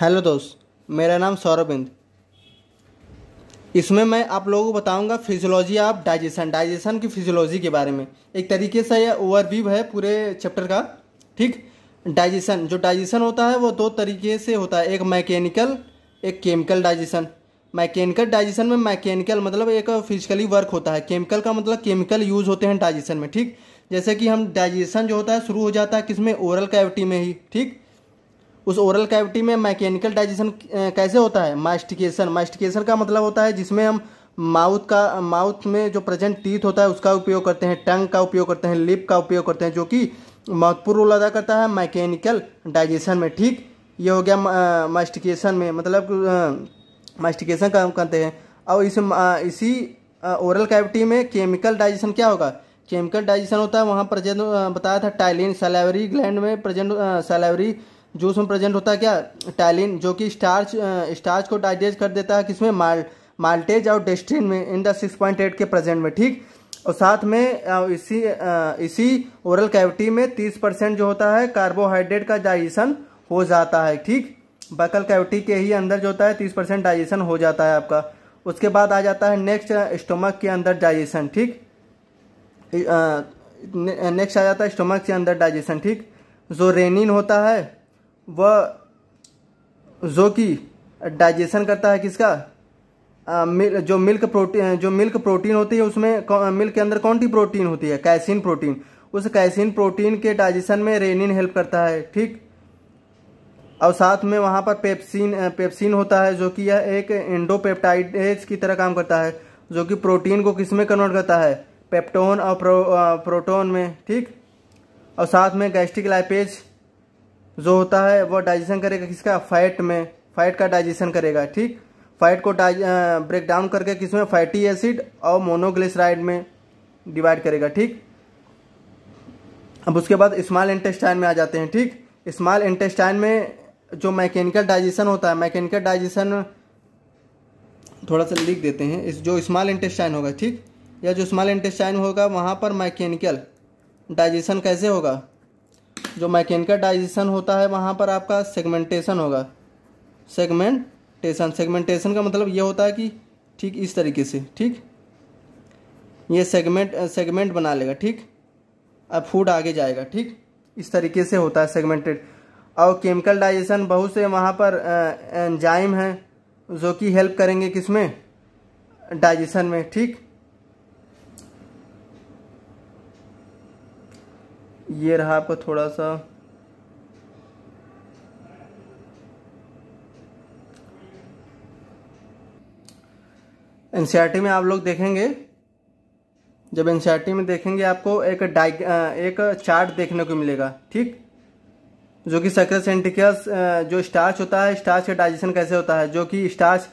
Hello दोस्त, मेरा नाम सौरभिंद। इसमें मैं आप लोगों को बताऊंगा फिजियोलॉजी ऑफ डाइजेशन की फिजियोलॉजी के बारे में। एक तरीके से यह ओवरव्यू है पूरे चैप्टर का। ठीक। डाइजेशन होता है वो दो तरीके से होता है, एक मैकेनिकल, एक केमिकल डाइजेशन। मैकेनिकल डाइजेशन में मैकेनिकल मतलब एक फिजिकली वर्क होता है, केमिकल का मतलब केमिकल यूज होते हैं डाइजेशन में। ठीक। जैसे कि हम डाइजेशन जो होता है शुरू हो जाता है किसमें, ओरल कैविटी में ही। ठीक। उस ओरल कैविटी में मैकेनिकल डाइजेशन कैसे होता है, मास्टिकेशन का मतलब होता है जिसमें हम माउथ में जो प्रेजेंट टीथ होता है उसका उपयोग करते हैं, टंग का उपयोग करते हैं, लिप का उपयोग करते हैं, जो कि महत्वपूर्ण रोल अदा करता है मैकेनिकल डाइजेशन में। ठीक। ये हो गया मास्टिकेशन में, मतलब मास्टिकेशन का हम कहते हैं। और इसी ओरल कैविटी में केमिकल डाइजेशन क्या होगा, केमिकल डाइजेशन होता है वहाँ प्रेजेंट बताया था टाइलिन, सैलिवरी ग्लैंड में प्रेजेंट, सैलिवरी जूस में प्रेजेंट होता है क्या, टाइलिन, जो कि स्टार्च को डाइजेस्ट कर देता है किसमें, माल्टेज और डेस्टिन में, इन द 6.8 के प्रेजेंट में। ठीक। और साथ में इसी ओरल कैविटी में 30% जो होता है कार्बोहाइड्रेट का डाइजेशन हो जाता है। ठीक। बकल कैविटी के ही अंदर जो होता है 30% डाइजेशन हो जाता है आपका। उसके बाद आ जाता है नेक्स्ट स्टोमक के अंदर डाइजेशन। ठीक। नेक्स्ट आ जाता है स्टोमक के अंदर डाइजेशन। ठीक। जो रेनिन होता है वह जो कि डाइजेशन करता है किसका, जो मिल्क प्रोटीन होती है उसमें मिल्क के अंदर कौन सी प्रोटीन होती है, कैसीन प्रोटीन। उस कैसीन प्रोटीन के डाइजेशन में रेनिन हेल्प करता है। ठीक। और साथ में वहाँ पर पेप्सिन होता है जो कि यह एक एंडोपेप्टाइडेज की तरह काम करता है, जो कि प्रोटीन को किस में कन्वर्ट करता है, पेप्टोन और प्रोटोन में। ठीक। और साथ में गैस्ट्रिक लाइपेज जो होता है वो डाइजेशन करेगा किसका, फैट में, फैट का डाइजेशन करेगा। ठीक। फैट को ब्रेक डाउन करके किसमें, फैटी एसिड और मोनोग्लिसराइड में डिवाइड करेगा। ठीक। अब उसके बाद स्मॉल इंटेस्टाइन में आ जाते हैं। ठीक। स्मॉल इंटेस्टाइन में जो मैकेनिकल डाइजेशन होता है, मैकेनिकल डाइजेशन थोड़ा सा लिख देते हैं, इस जो स्मॉल इंटेस्टाइन होगा, ठीक, या जो स्मॉल इंटेस्टाइन होगा वहाँ पर मैकेनिकल डाइजेशन कैसे होगा, जो मैकेनिकल डाइजेशन होता है वहाँ पर आपका सेगमेंटेशन होगा। सेगमेंटेशन का मतलब ये होता है कि ठीक इस तरीके से, ठीक, ये सेगमेंट बना लेगा। ठीक। अब फूड आगे जाएगा। ठीक। इस तरीके से होता है सेगमेंटेड। और केमिकल डाइजेशन बहुत से वहाँ पर एंजाइम हैं जो कि हेल्प करेंगे किसमें, डाइजेशन में। ठीक। ये रहा आपका थोड़ा सा एनसीईआरटी में आप लोग देखेंगे, जब एनसीईआरटी में देखेंगे आपको एक चार्ट देखने को मिलेगा। ठीक। जो कि सक्रेसेंटिकस जो स्टार्च होता है, स्टार्च का डाइजेशन कैसे होता है, जो कि स्टार्च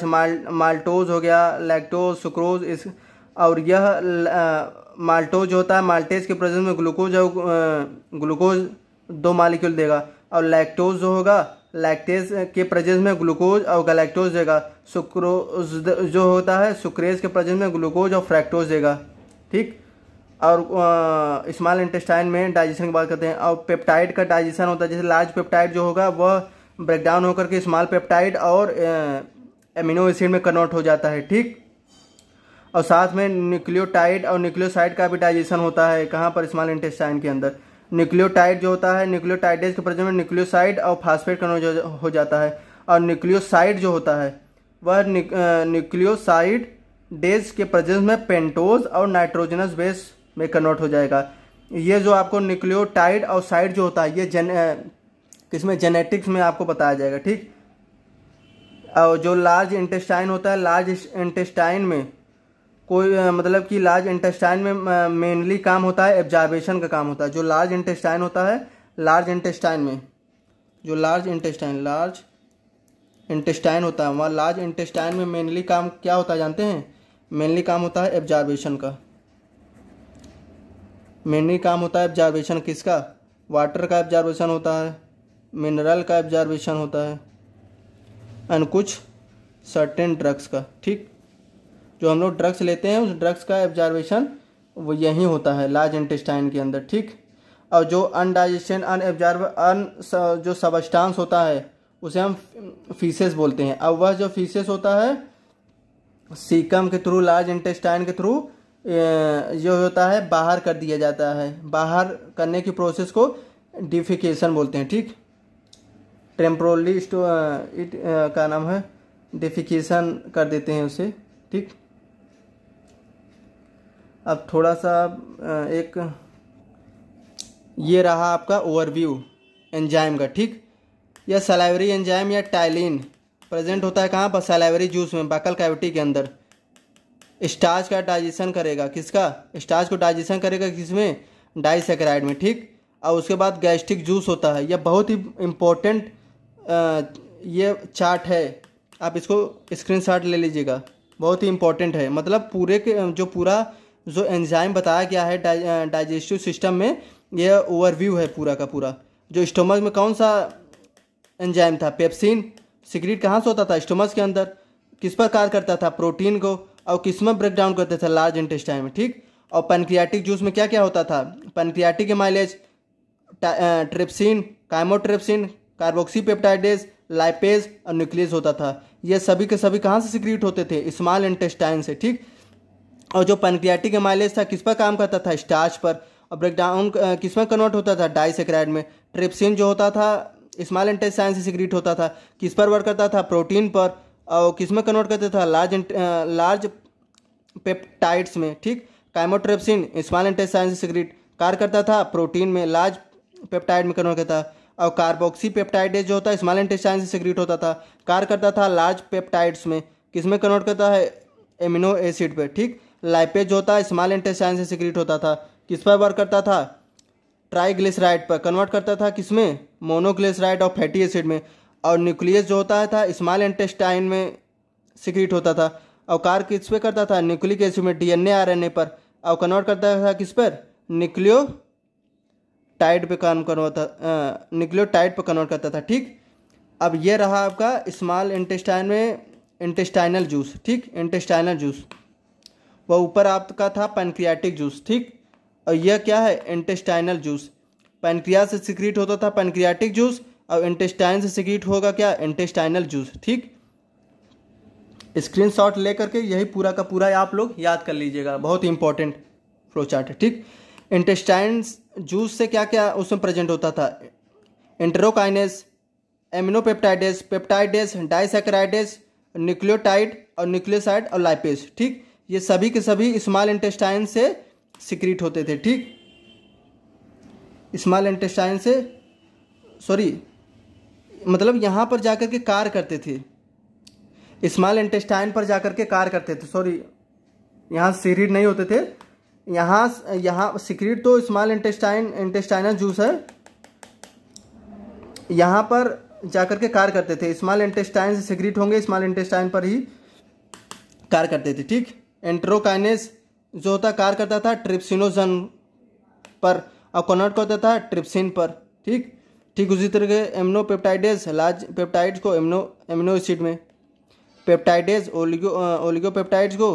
माल्टोज हो गया, लैक्टोज, सुक्रोज, इस और यह माल्टोज होता है, माल्टेज के प्रेजेंस में ग्लूकोज 2 मालिक्यूल देगा, और लैक्टोज जो होगा लैक्टेज के प्रेजेंस में ग्लूकोज और गैलेक्टोज देगा। सुक्रोज जो होता है सुक्रेज के प्रेजेंस में ग्लूकोज और फ्रैक्टोज देगा। ठीक। और स्मॉल इंटेस्टाइन में डाइजेशन की बात करते हैं। और पेप्टाइड का डाइजेशन होता है, जैसे लार्ज पेप्टाइड जो होगा वह ब्रेक डाउन होकर के स्मॉल पेप्टाइड और एमिनो एसिड में कन्वर्ट हो जाता है। ठीक। और साथ में न्यूक्लियोटाइड और न्यूक्लियोसाइड का भी डाइजेशन होता है, कहाँ पर, स्मॉल इंटेस्टाइन के अंदर। न्यूक्लियोटाइड जो होता है, न्यूक्लियोटाइडेज के प्रेजेंस में न्यूक्लियोसाइड और फास्फेट कन्वर्ट हो जाता है। और न्यूक्लियोसाइड जो होता है वह न्यूक्लियोसाइड डेज के प्रेजेंस में पेंटोज और नाइट्रोजनस बेस में कन्वर्ट हो जाएगा। ये जो आपको न्यूक्लियोटाइड और साइड जो होता है ये किसमें, जेनेटिक्स में आपको बताया जाएगा। ठीक। और जो लार्ज इंटेस्टाइन होता है, लार्ज इंटेस्टाइन में कोई मतलब कि लार्ज इंटेस्टाइन में मेनली काम होता है एब्जॉर्बेशन का काम होता है। जो लार्ज इंटेस्टाइन होता है, लार्ज इंटेस्टाइन में जो लार्ज इंटेस्टाइन होता है वहाँ लार्ज इंटेस्टाइन में मेनली काम क्या होता है जानते हैं, मेनली काम होता है एब्जॉर्बेशन का। मेनली काम होता है एब्जॉर्बेशन किसका, वाटर का एब्जॉर्बेशन होता है, मिनरल का एब्जॉर्बेशन होता है, एंड कुछ सर्टेन ड्रग्स का। ठीक। जो हम लोग ड्रग्स लेते हैं उस ड्रग्स का एब्जॉर्बेशन वो यही होता है लार्ज इंटेस्टाइन के अंदर। ठीक। और जो अनडाइजेशन अनएब्जॉर्ब जो सबस्टांस होता है उसे हम फीसेस बोलते हैं। अब वह जो फीसेस होता है सीकम के थ्रू, लार्ज इंटेस्टाइन के थ्रू जो होता है बाहर कर दिया जाता है। बाहर करने की प्रोसेस को डिफिकेशन बोलते हैं। ठीक, टेम्पोरली का नाम है डिफिकेशन कर देते हैं उसे। ठीक, अब थोड़ा सा एक ये रहा आपका ओवरव्यू एंजाइम का। ठीक, यह सलाइवरी एंजाइम या टाइलिन प्रेजेंट होता है कहाँ पर? सलाइवरी जूस में, बकल कैविटी के अंदर। स्टार्च का डाइजेशन करेगा, किसका? स्टार्च को डाइजेशन करेगा किसमें? डाइसैकेराइड में। ठीक, और उसके बाद गैस्ट्रिक जूस होता है। यह बहुत ही इम्पोर्टेंट ये चार्ट है, आप इसको स्क्रीनशॉट ले लीजिएगा, बहुत ही इम्पोर्टेंट है। मतलब पूरे के पूरा जो एंजाइम बताया गया है डाइजेस्टिव सिस्टम में, यह ओवरव्यू है पूरा का पूरा। जो स्टोमक में कौन सा एंजाइम था? पेप्सिन सिक्रीट कहाँ से होता था? स्टोमक के अंदर। किस पर कार्य करता था? प्रोटीन को। और किस में ब्रेक डाउन करते थे? लार्ज इंटेस्टाइन में। ठीक, और पैनक्रियाटिक जूस में क्या क्या होता था? Pancreatic amylase, trypsin, chymotrypsin, carboxypeptidase, lipase और न्यूक्लियस होता था। ये सभी के सभी कहाँ से सिक्रीट होते थे? स्मॉल इंटेस्टाइन से। ठीक, और जो पैनक्रियाटिक एमाइलेज था किस पर काम करता था? स्टार्च पर। और ब्रेक डाउन किस में कन्वर्ट होता था? डाइसैकेराइड में। ट्रिप्सिन जो होता था स्मॉल इंटेस्टाइन से सिक्रीट होता था, किस पर वर्क करता था? प्रोटीन पर। और किस में कन्वर्ट करता था? लार्ज पेप्टाइड्स में। ठीक, काइमोट्रिप्सिन स्मॉल इंटेस्टाइन से सिक्रीट कार्य करता था प्रोटीन में, लार्ज पेप्टाइड में कन्वर्ट करता था। और कार्बोक्सी पेप्टाइडेज जो होता है स्मॉल इंटेस्टाइन से सिक्रीट होता था, कार्य करता था लार्ज पेप्टाइड्स में, किस में कन्वर्ट करता है? एमिनो एसिड पे। ठीक, लाइपेज जो होता है स्मॉल इंटेस्टाइन से सिक्रीट होता था, किस पर वर्क करता था? ट्राइग्लिसराइड पर। कन्वर्ट करता था किसमें? मोनोग्लिसराइड और फैटी एसिड में। और न्यूक्लियस जो होता था स्मॉल इंटेस्टाइन में सिक्रीट होता था, और कार्य किस पे करता था? न्यूक्लिक एसिड में, डीएनए आरएनए पर। और कन्वर्ट करता था किस पर? न्यूक्लियोटाइड पे काम करता, न्यूक्लियोटाइड पर कन्वर्ट करता था। ठीक, अब ये रहा आपका स्मॉल इंटेस्टाइन में इंटेस्टाइनल जूस। ठीक, इंटेस्टाइनल जूस, वह ऊपर आपका था पैनक्रियाटिक जूस। ठीक, और यह क्या है? Intestinal juice. पैनक्रियास से सिक्रीट होता था पैनक्रियाटिक जूस, और इंटेस्टाइन से सिक्रीट होगा क्या? Intestinal juice. ठीक, स्क्रीनशॉट ले करके यही पूरा का पूरा आप लोग याद कर लीजिएगा, बहुत ही इंपॉर्टेंट फ्लो चार्ट है। ठीक, इंटेस्टाइन जूस से क्या क्या उसमें प्रेजेंट होता था? एंटेरोकाइनेस, एमिनोपेप्टाइडेज, पेप्टाइडेज, डाइसैकेराइडेज, न्यूक्लियोटाइड और न्यूक्लियोसाइड और लाइपेज। ठीक, ये सभी के सभी स्मॉल इंटेस्टाइन से सिक्रीट होते थे। ठीक, स्मॉल इंटेस्टाइन से मतलब यहाँ पर जाकर के कार्य करते थे, स्मॉल इंटेस्टाइन पर जाकर के कार्य करते थे। यहाँ सिक्रीट नहीं होते थे, यहाँ सिक्रीट तो स्मॉल इंटेस्टाइनल जूस है, यहाँ पर जाकर के कार्य करते थे। स्मॉल इंटेस्टाइन से सिक्रीट होंगे, स्मॉल इंटेस्टाइन पर ही कार्य करते थे। ठीक, एंटेरोकाइनेस जो होता कार्य करता था ट्रिप्सिनोजन पर, और कन्वर्ट करता था ट्रिप्सिन पर। ठीक, उसी तरह के एमिनोपेप्टाइडेज लार्ज पेप्टाइड्स को एमिनो एसिड में, पेप्टाइडेज ओलिगोपेप्टाइड्स को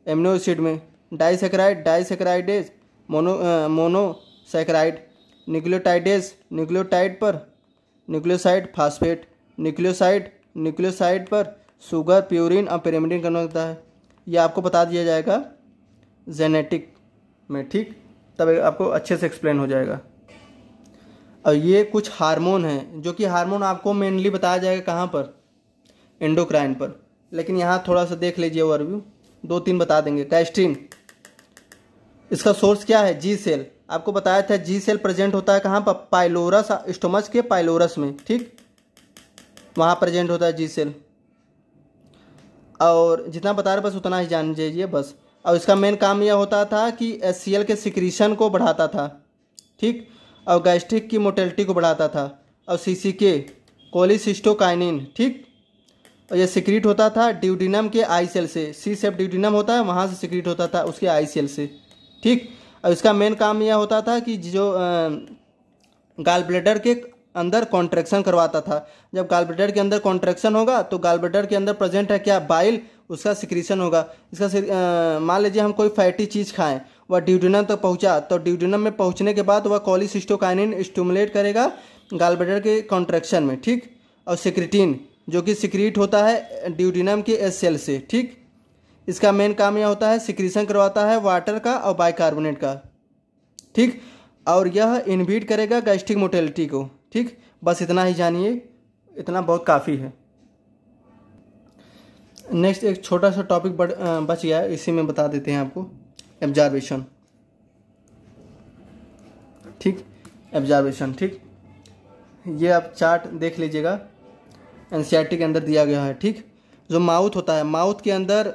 एमिनो एसिड में, डाइसैकेराइडेज मोनोसैकेराइड, न्यूक्लियोटाइड पर न्यूक्लियोसाइड फास्फेट, न्यूक्लियोसाइड पर शुगर, प्यूरिन और पिरिमिडिन कन्वर्ट होता है। ये आपको बता दिया जाएगा जेनेटिक में। ठीक, तब आपको अच्छे से एक्सप्लेन हो जाएगा। और ये कुछ हार्मोन हैं, जो कि हार्मोन आपको मेनली बताया जाएगा कहाँ पर? एंडोक्राइन पर। लेकिन यहाँ थोड़ा सा देख लीजिए ओवरव्यू, 2-3 बता देंगे। गैस्ट्रिन, इसका सोर्स क्या है? जी सेल। आपको बताया था जी सेल प्रेजेंट होता है कहाँ पर? पाइलोरस, स्टोमच के पाइलोरस में। ठीक, वहाँ प्रेजेंट होता है जी सेल। और जितना बता रहे बस उतना ही जान लीजिए बस। और इसका मेन काम यह होता था कि HCl के सिक्रीशन को बढ़ाता था। ठीक, और गैस्ट्रिक की मोटिलिटी को बढ़ाता था। और CCK कोलिसिस्टोकाइनिन। ठीक, और यह सिक्रीट होता था ड्यूडिनम के आई सेल से, सी सेप ड्यूडिनम होता है वहाँ से सिक्रीट होता था उसके आई सेल से। ठीक, और इसका मेन काम यह होता था कि जो गाल ब्लैडर के अंदर कॉन्ट्रैक्शन करवाता था। जब गाल ब्लैडर के अंदर कॉन्ट्रैक्शन होगा तो गाल ब्लैडर के अंदर प्रेजेंट है क्या? बाइल, उसका सिक्रीशन होगा। मान लीजिए हम कोई फैटी चीज़ खाएं, वह ड्यूडेनम तक पहुंचा, तो ड्यूडेनम में पहुंचने के बाद वह कोलिसिस्टोकाइनिन स्टिमुलेट करेगा गॉलब्लैडर के कॉन्ट्रैक्शन में, ठीक। और सिक्रिटिन जो कि सिक्रीट होता है ड्यूडेनम के एस सेल से, ठीक। इसका मेन काम यह होता है सिक्रीशन करवाता है वाटर का और बाइकार्बोनेट का, ठीक। और यह इनहिबिट करेगा गैस्ट्रिक मोटिलिटी को, ठीक। बस इतना ही जानिए, इतना बहुत काफ़ी है। नेक्स्ट एक छोटा सा टॉपिक बच गया है, इसी में बता देते हैं आपको, एब्जॉर्बेशन, ठीक। एब्जॉर्बेशन, ठीक। ये आप चार्ट देख लीजिएगा, एनसीईआरटी के अंदर दिया गया है, ठीक। जो माउथ होता है, माउथ के अंदर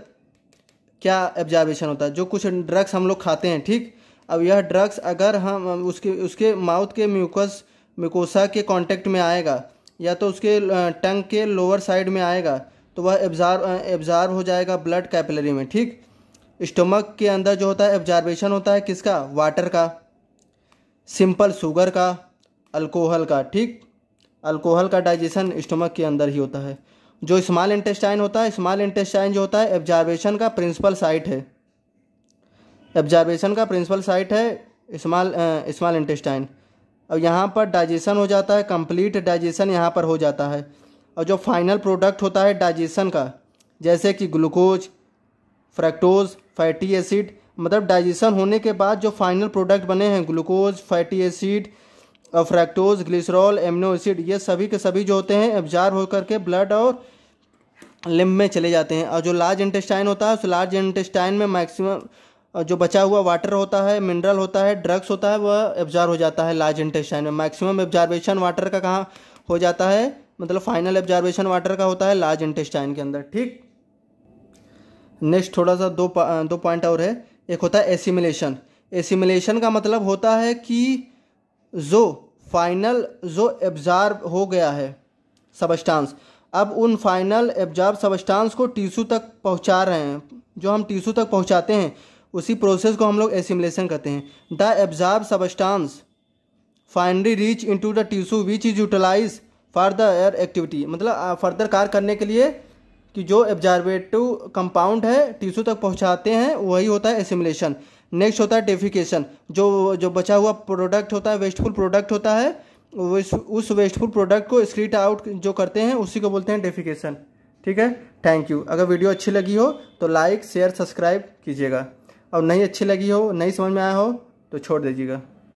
क्या एब्जॉर्बेशन होता है, जो कुछ ड्रग्स हम लोग खाते हैं, ठीक। अब यह ड्रग्स अगर हम उसके माउथ के म्यूकोसा के कांटेक्ट में आएगा या तो उसके टंग के लोअर साइड में आएगा तो वह एब्जॉर्ब हो जाएगा ब्लड कैपिलरी में, ठीक। स्टमक के अंदर जो होता है एब्जॉर्बेशन होता है किसका, वाटर का, सिंपल शुगर का, अल्कोहल का, ठीक। अल्कोहल का डाइजेशन स्टमक के अंदर ही होता है। जो स्मॉल इंटेस्टाइन होता है, स्मॉल इंटेस्टाइन जो होता है एब्जॉर्बेशन का प्रिंसिपल साइट है, एब्जॉर्बेशन का प्रिंसिपल साइट है स्मॉल इंटेस्टाइन। और यहाँ पर डाइजेशन हो जाता है, कंप्लीट डाइजेशन यहाँ पर हो जाता है। और जो फाइनल प्रोडक्ट होता है डाइजेशन का, जैसे कि ग्लूकोज, फ्रक्टोज, फैटी एसिड, मतलब डाइजेशन होने के बाद जो फाइनल प्रोडक्ट बने हैं ग्लूकोज, फैटी एसिड और फ्रक्टोज, ग्लिसरॉल, एमिनो एसिड, ये सभी के सभी जो होते हैं एब्जॉर्ब होकर के ब्लड और लिम्फ में चले जाते हैं। और जो लार्ज इंटेस्टाइन होता है, उस लार्ज इंटेस्टाइन में मैक्सिमम जो बचा हुआ वाटर होता है, मिनरल होता है, ड्रग्स होता है, वह एब्जॉर्ब हो जाता है लार्ज इंटेस्टाइन में। मैक्सिमम एब्जॉर्बेशन वाटर का कहाँ हो जाता है, मतलब फाइनल एब्जॉर्बेशन वाटर का होता है लार्ज इंटेस्टाइन के अंदर, ठीक। नेक्स्ट थोड़ा सा दो पॉइंट और है। एक होता है एसिमिलेशन। एसिमिलेशन का मतलब होता है कि जो फाइनल जो एब्जॉर्ब हो गया है सबस्टांस, अब उन फाइनल एब्जॉर्ब सबस्टांस को टिश्यू तक पहुंचा रहे हैं, जो हम टिश्यू तक पहुंचाते हैं उसी प्रोसेस को हम लोग एसिमिलेशन कहते हैं। The absorb substance finally reach into the tissue which is utilise for the air activity, मतलब फर्दर कार्य करने के लिए कि जो एब्जॉर्बेटिव कंपाउंड है टिश्यू तक पहुंचाते हैं, वही होता है एसिमिलेशन। नेक्स्ट होता है डेफिकेशन। जो बचा हुआ प्रोडक्ट होता है, वेस्टफुल प्रोडक्ट होता है, उस वेस्टफुल प्रोडक्ट को एक्सक्रीट आउट जो करते हैं उसी को बोलते हैं डेफिकेशन, ठीक है। Thank you. अगर वीडियो अच्छी लगी हो तो लाइक शेयर सब्सक्राइब कीजिएगा, और नहीं अच्छी लगी हो, नहीं समझ में आया हो तो छोड़ दीजिएगा।